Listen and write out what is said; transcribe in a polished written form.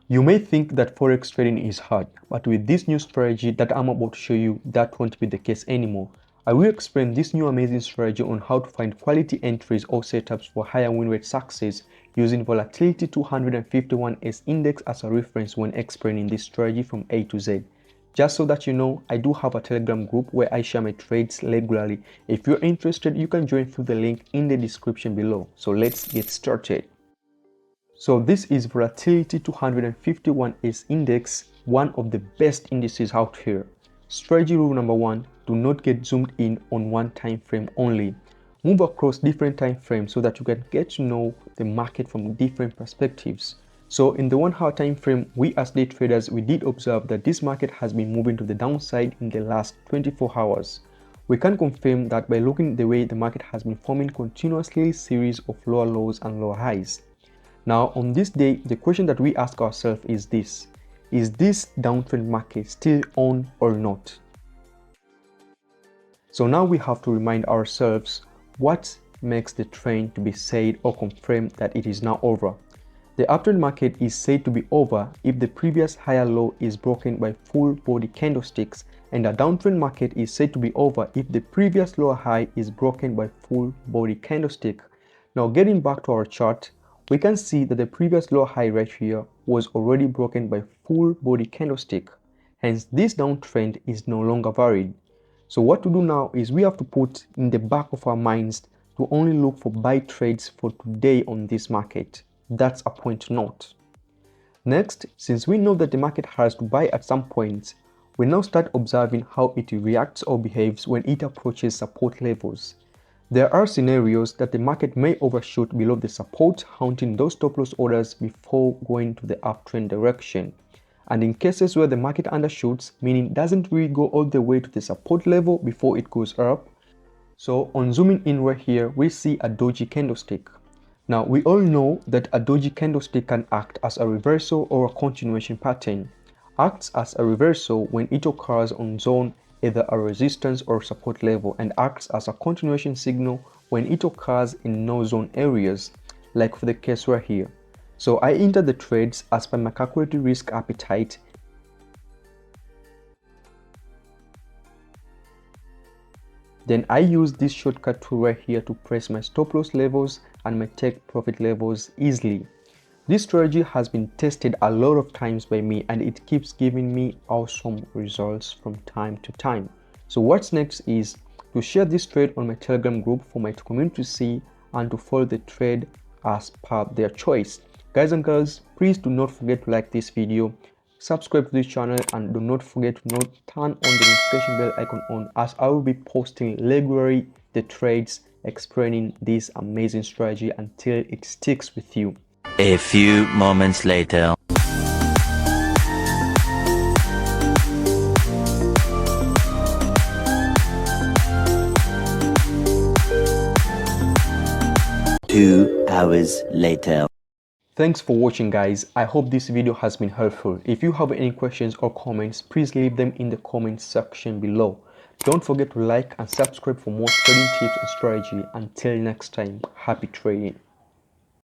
You may think that Forex trading is hard, but with this new strategy that I'm about to show you, that won't be the case anymore. I will explain this new amazing strategy on how to find quality entries or setups for higher win rate success using volatility 251S index as a reference when explaining this strategy from A to Z. Just so that you know, I do have a Telegram group where I share my trades regularly. If you're interested, you can join through the link in the description below. So let's get started. So this is volatility 251S index, one of the best indices out here. Strategy rule number 1, do not get zoomed in on one time frame only. Move across different time frames so that you can get to know the market from different perspectives. So in the 1 hour time frame, we as day traders, we did observe that this market has been moving to the downside in the last 24 hours. We can confirm that by looking the way the market has been forming continuously series of lower lows and lower highs. Now on this day, the question that we ask ourselves is this downtrend market still on or not? So now we have to remind ourselves what makes the trend to be said or confirmed that it is now over. The uptrend market is said to be over if the previous higher low is broken by full body candlesticks, and the downtrend market is said to be over if the previous lower high is broken by full body candlestick. Now getting back to our chart, we can see that the previous lower high right here was already broken by full body candlestick. Hence this downtrend is no longer valid. So what to do now is we have to put in the back of our minds to only look for buy trades for today on this market. That's a point to note. Next, since we know that the market has to buy at some point, we now start observing how it reacts or behaves when it approaches support levels. There are scenarios that the market may overshoot below the support, hunting those stop loss orders before going to the uptrend direction. And in cases where the market undershoots, meaning doesn't really go all the way to the support level before it goes up. So on zooming in right here, we see a doji candlestick. Now we all know that a doji candlestick can act as a reversal or a continuation pattern. Acts as a reversal when it occurs on zone either a resistance or support level, and acts as a continuation signal when it occurs in no zone areas, like for the case right here. So I enter the trades as per my calculated risk appetite. Then I use this shortcut tool right here to press my stop loss levels and my take profit levels easily. This strategy has been tested a lot of times by me and it keeps giving me awesome results from time to time. So what's next is to share this trade on my Telegram group for my community to see and to follow the trade as per their choice. Guys and girls, please do not forget to like this video, subscribe to this channel, and do not forget to turn on the notification bell icon on, as I will be posting regularly the trades explaining this amazing strategy until it sticks with you. A few moments later. Two hours later. Thanks for watching, guys. I hope this video has been helpful. If you have any questions or comments, please leave them in the comment section below. Don't forget to like and subscribe for more trading tips and strategy. Until next time, happy trading.